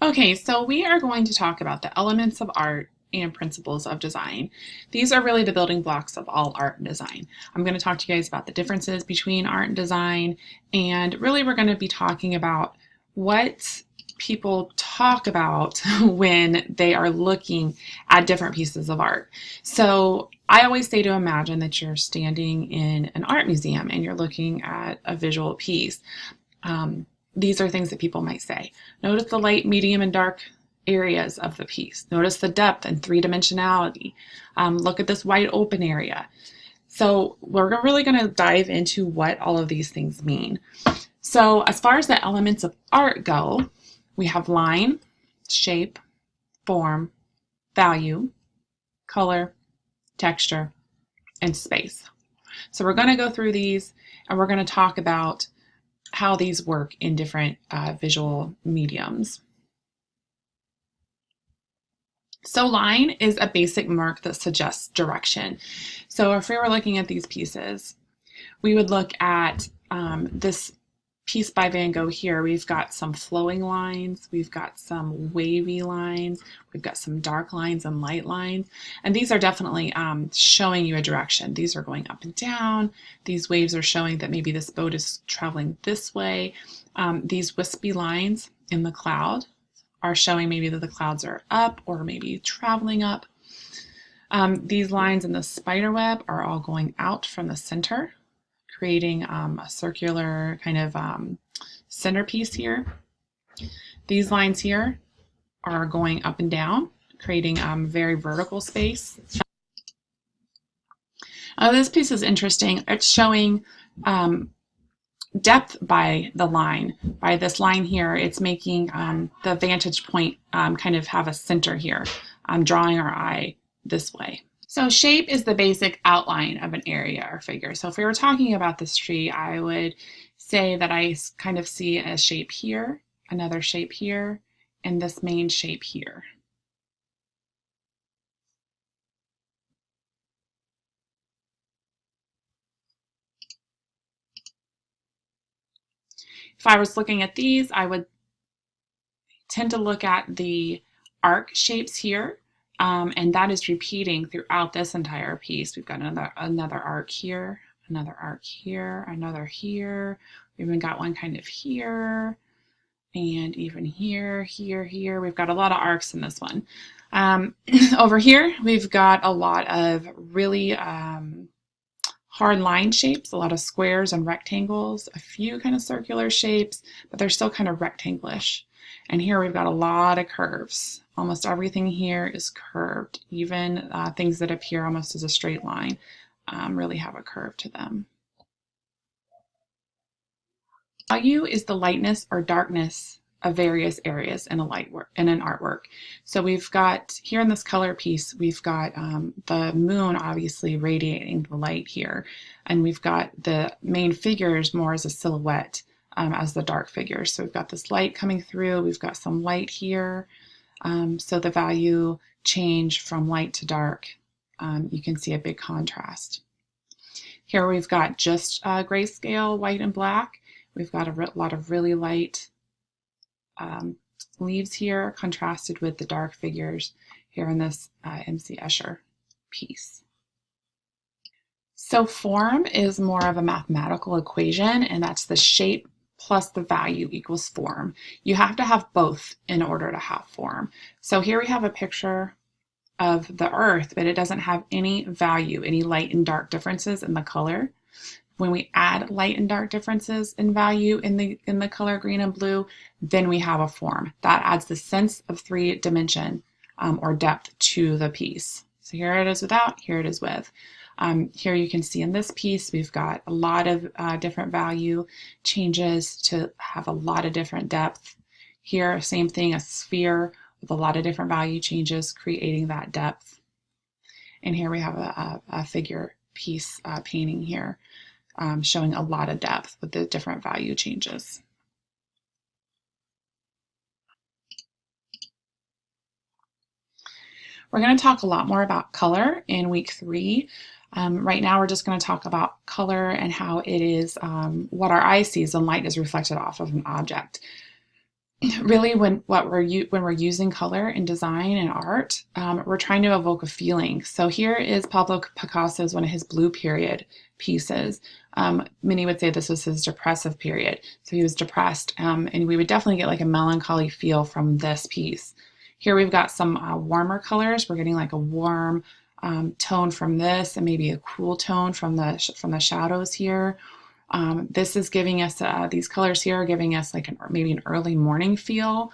Okay, so we are going to talk about the elements of art and principles of design. These are really the building blocks of all art and design. I'm going to talk to you guys about the differences between art and design, and really we're going to be talking about what people talk about when they are looking at different pieces of art. So I always say to imagine that you're standing in an art museum and you're looking at a visual piece. These are things that people might say. Notice the light, medium, and dark areas of the piece. Notice the depth and three-dimensionality. Look at this wide open area. So we're really going to dive into what all of these things mean. So as far as the elements of art go, we have line, shape, form, value, color, texture, and space. So we're going to go through these and we're going to talk about how these work in different visual mediums. So line is a basic mark that suggests direction. So if we were looking at these pieces, we would look at this piece by Van Gogh here. We've got some flowing lines, we've got some wavy lines, we've got some dark lines and light lines, and these are definitely showing you a direction. These are going up and down. These waves are showing that maybe this boat is traveling this way. These wispy lines in the cloud are showing maybe that the clouds are up or maybe traveling up. These lines in the spider web are all going out from the center, creating a circular kind of centerpiece here. These lines here are going up and down, creating very vertical space. This piece is interesting. It's showing depth by the line. By this line here, it's making the vantage point kind of have a center here, drawing our eye this way. So shape is the basic outline of an area or figure. So if we were talking about this tree, I would say that I kind of see a shape here, another shape here, and this main shape here. If I was looking at these, I would tend to look at the arc shapes here, and that is repeating throughout this entire piece. We've got another arc here, another arc here, another here. We've even got one kind of here, and even here, here, here. We've got a lot of arcs in this one. Over here, we've got a lot of really hard line shapes, a lot of squares and rectangles, a few kind of circular shapes, but they're still kind of rectanglish. And here we've got a lot of curves. Almost everything here is curved. Even things that appear almost as a straight line really have a curve to them. Value is the lightness or darkness of various areas in an artwork. So we've got here in this color piece, we've got the moon obviously radiating the light here, and we've got the main figures more as a silhouette as the dark figures. So we've got this light coming through, we've got some light here, so the value change from light to dark, you can see a big contrast. Here we've got just grayscale, white and black. We've got a lot of really light leaves here contrasted with the dark figures here in this M.C. Escher piece. So form is more of a mathematical equation, and that's the shape plus the value equals form. You have to have both in order to have form. So here we have a picture of the earth, but it doesn't have any value, any light and dark differences in the color. When we add light and dark differences in value in the color green and blue, then we have a form. That adds the sense of three dimension or depth to the piece. So here it is without, here it is with. Here you can see in this piece, we've got a lot of different value changes to have a lot of different depth. Here, same thing, a sphere with a lot of different value changes, creating that depth. And here we have a figure piece painting here. Showing a lot of depth with the different value changes. We're going to talk a lot more about color in week 3. Right now we're just going to talk about color and how it is what our eye sees when light is reflected off of an object. really when we're using color in design and art, we're trying to evoke a feeling. So here is Pablo Picasso's one of his blue period pieces. Many would say this was his depressive period. So he was depressed, and we would definitely get like a melancholy feel from this piece. Here we've got some warmer colors. We're getting like a warm tone from this, and maybe a cool tone from the shadows here. This is giving us, these colors here are giving us like maybe an early morning feel.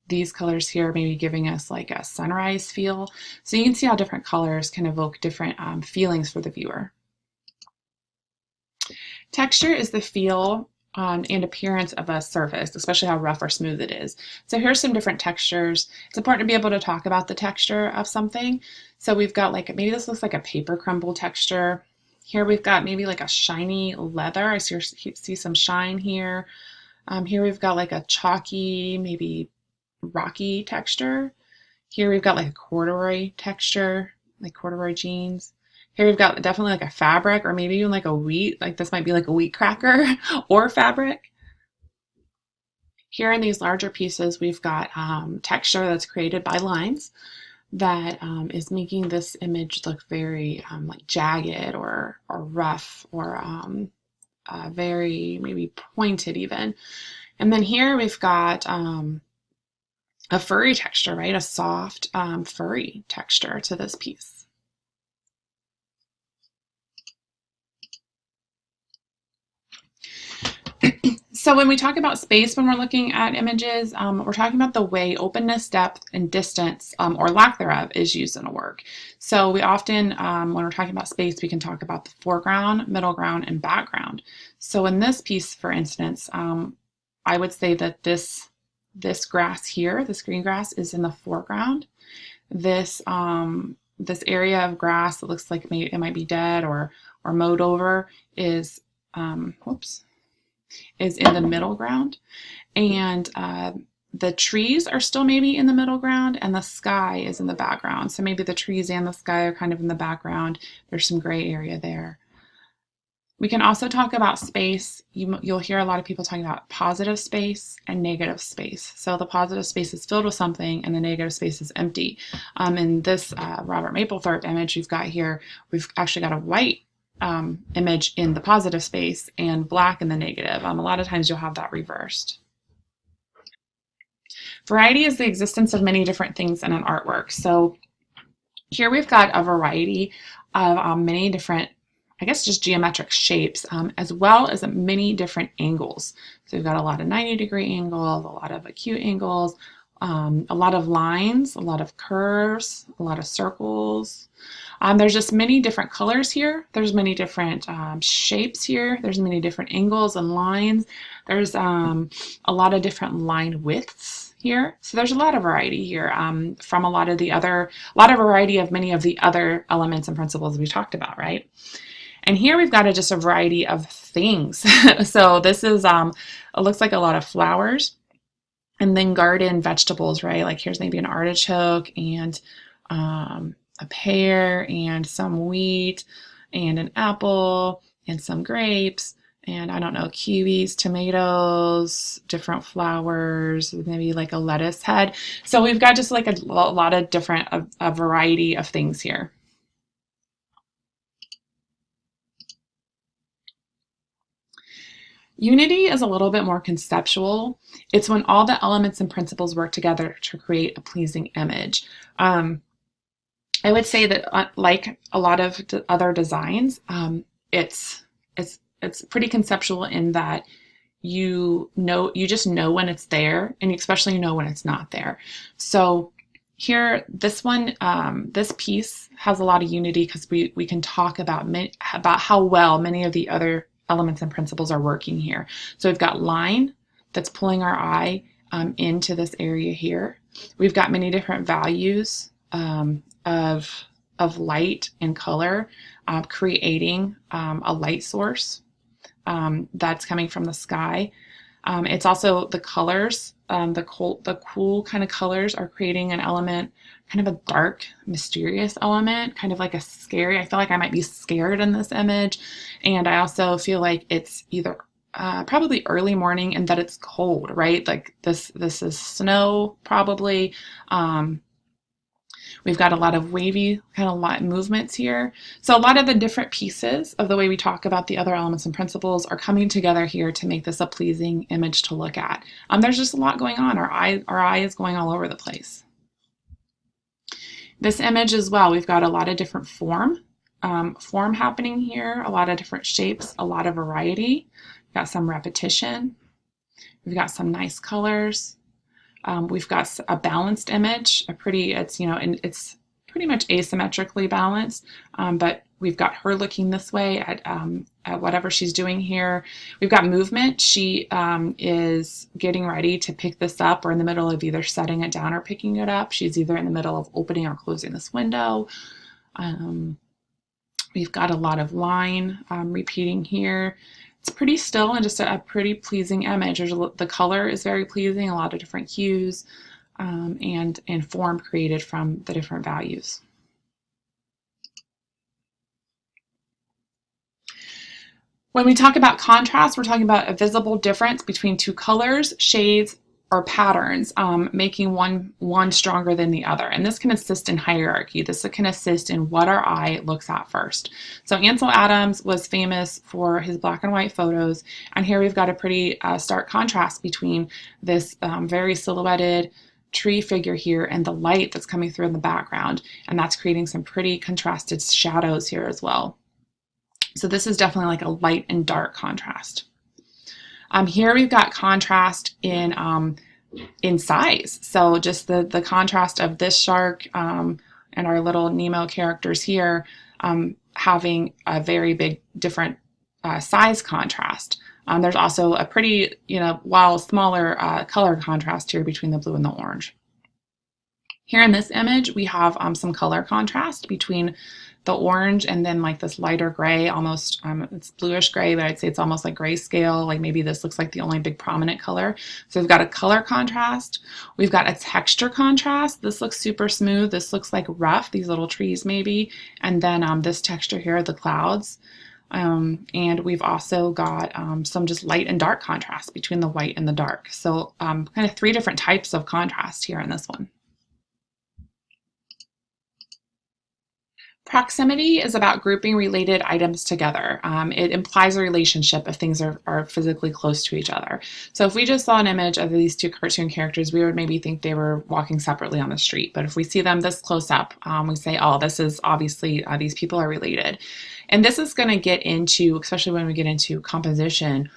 These colors here maybe giving us like a sunrise feel. So you can see how different colors can evoke different feelings for the viewer. Texture is the feel and appearance of a surface, especially how rough or smooth it is. So here's some different textures. It's important to be able to talk about the texture of something. So we've got like, maybe this looks like a paper crumble texture. Here we've got maybe like a shiny leather. I see some shine here. Here we've got like a chalky, maybe rocky texture. Here we've got like a corduroy texture, like corduroy jeans. Here we've got definitely like a fabric, or maybe even like a wheat, like this might be like a wheat cracker or fabric. Here in these larger pieces, we've got texture that's created by lines that is making this image look very like jagged or rough or very maybe pointed even. And then here we've got a furry texture, right? A soft furry texture to this piece. So when we talk about space, when we're looking at images, we're talking about the way openness, depth, and distance, or lack thereof, is used in a work. So we often, when we're talking about space, we can talk about the foreground, middle ground, and background. So in this piece, for instance, I would say that this grass here, this green grass, is in the foreground. This area of grass that looks like maybe it might be dead or mowed over is is in the middle ground, and the trees are still maybe in the middle ground, and the sky is in the background. So maybe the trees and the sky are kind of in the background. There's some gray area there. We can also talk about space. You'll hear a lot of people talking about positive space and negative space. So the positive space is filled with something and the negative space is empty. In this Robert Mapplethorpe image we've got here, we've actually got a white image in the positive space and black in the negative. A lot of times you'll have that reversed. Variety is the existence of many different things in an artwork. So here we've got a variety of many different, I guess, just geometric shapes, as well as many different angles. So we've got a lot of 90-degree angles, a lot of acute angles, a lot of lines, a lot of curves, a lot of circles. There's just many different colors here. There's many different shapes here. There's many different angles and lines. There's a lot of different line widths here. So there's a lot of variety here from a lot of variety of many of the other elements and principles we talked about, right? And here we've got just a variety of things. So this is, it looks like a lot of flowers and then garden vegetables, right? Like here's maybe an artichoke and a pear and some wheat and an apple and some grapes and I don't know, kiwis, tomatoes, different flowers, maybe like a lettuce head. So we've got just like a lot of different, a variety of things here. Unity is a little bit more conceptual. It's when all the elements and principles work together to create a pleasing image. I would say that like a lot of other designs, it's pretty conceptual in that you just know when it's there, and you especially know when it's not there. So here, this one, this piece has a lot of unity because we can talk about how well many of the other elements and principles are working here. So we've got line that's pulling our eye into this area here. We've got many different values of light and color, creating a light source that's coming from the sky. It's also the colors, the cool kind of colors are creating an element, kind of a dark, mysterious element, kind of like a scary. I feel like I might be scared in this image. And I also feel like it's either probably early morning and that it's cold, right? Like this is snow probably. We've got a lot of wavy kind of light movements here. So a lot of the different pieces of the way we talk about the other elements and principles are coming together here to make this a pleasing image to look at. There's just a lot going on. Our eye is going all over the place. This image as well, we've got a lot of different form happening here, a lot of different shapes, a lot of variety. We've got some repetition. We've got some nice colors. We've got a balanced image, it's pretty much asymmetrically balanced, but we've got her looking this way at whatever she's doing here. We've got movement. She is getting ready to pick this up, or in the middle of either setting it down or picking it up. She's either in the middle of opening or closing this window. We've got a lot of line repeating here. It's pretty still and just a pretty pleasing image. The color is very pleasing, a lot of different hues and form created from the different values. When we talk about contrast, we're talking about a visible difference between two colors, shades, or patterns, making one stronger than the other. And this can assist in hierarchy. This can assist in what our eye looks at first. So Ansel Adams was famous for his black and white photos. And here we've got a pretty stark contrast between this very silhouetted tree figure here and the light that's coming through in the background. And that's creating some pretty contrasted shadows here as well. So this is definitely like a light and dark contrast. Here we've got contrast in size. So just the contrast of this shark and our little Nemo characters here having a very big different size contrast. There's also a pretty, while smaller color contrast here between the blue and the orange. Here in this image, we have some color contrast between the orange and then like this lighter gray, almost it's bluish gray, but I'd say it's almost like grayscale. Like maybe this looks like the only big prominent color. So we've got a color contrast. We've got a texture contrast. This looks super smooth. This looks like rough, these little trees maybe. And then this texture here, the clouds. And we've also got some just light and dark contrast between the white and the dark. So kind of three different types of contrast here in this one. Proximity is about grouping related items together. It implies a relationship if things are physically close to each other. So if we just saw an image of these two cartoon characters, we would maybe think they were walking separately on the street. But if we see them this close up, we say, oh, this is obviously, these people are related. And this is going to get into, especially when we get into composition,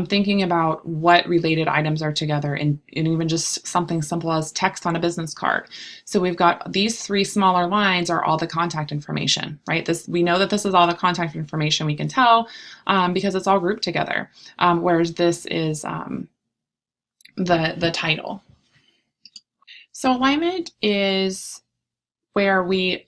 thinking about what related items are together and even just something simple as text on a business card. So we've got these three smaller lines are all the contact information, right? We know that this is all the contact information we can tell because it's all grouped together, whereas this is the title. So alignment is where we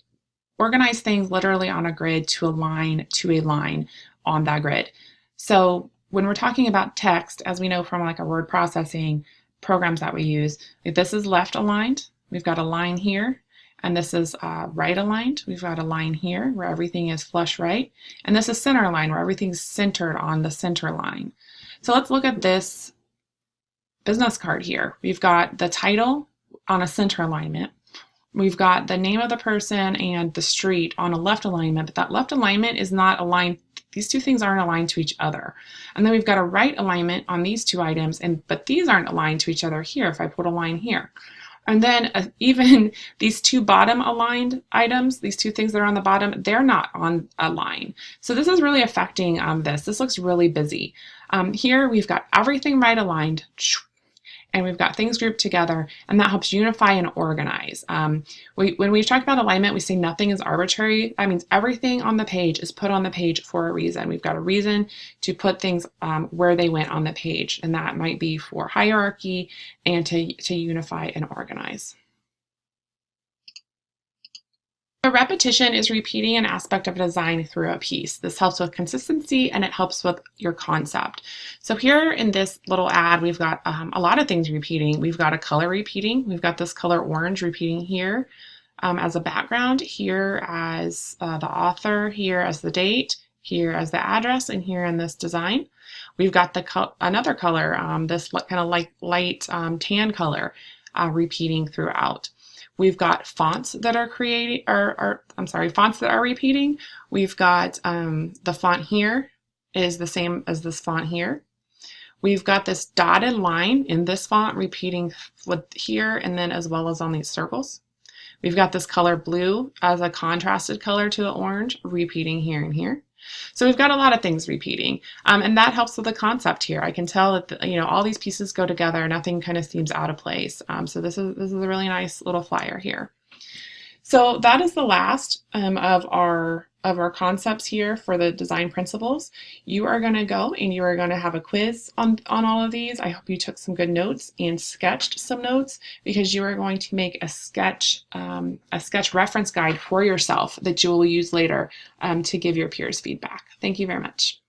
organize things literally on a grid to align to a line on that grid. So when we're talking about text, as we know from like our word processing programs that we use, if this is left aligned, we've got a line here, and this is right aligned. We've got a line here where everything is flush right, and this is center aligned where everything's centered on the center line. So let's look at this business card here. We've got the title on a center alignment. We've got the name of the person and the street on a left alignment, but that left alignment is not aligned. These two things aren't aligned to each other. And then we've got a right alignment on these two items, but these aren't aligned to each other here if I put a line here. And then even these two bottom aligned items, these two things that are on the bottom, they're not on a line. So this is really affecting this. This looks really busy. Here we've got everything right aligned, and we've got things grouped together, and that helps unify and organize. When we talk about alignment, we say nothing is arbitrary. That means everything on the page is put on the page for a reason. We've got a reason to put things where they went on the page, and that might be for hierarchy and to unify and organize. A repetition is repeating an aspect of a design through a piece. This helps with consistency and it helps with your concept. So here in this little ad, we've got a lot of things repeating. We've got a color repeating. We've got this color orange repeating here as a background, here as the author, here as the date, here as the address and here in this design. We've got another color, this kind of light tan color repeating throughout. We've got fonts that are fonts that are repeating. We've got the font here is the same as this font here. We've got this dotted line in this font repeating with here and then as well as on these circles. We've got this color blue as a contrasted color to the orange repeating here and here. So we've got a lot of things repeating, and that helps with the concept here. I can tell that all these pieces go together. Nothing kind of seems out of place. So this is a really nice little flyer here. So that is the last of our concepts here for the design principles. You are going to go and you are going to have a quiz on all of these. I hope you took some good notes and sketched some notes, because you are going to make a sketch reference guide for yourself that you will use later to give your peers feedback. Thank you very much.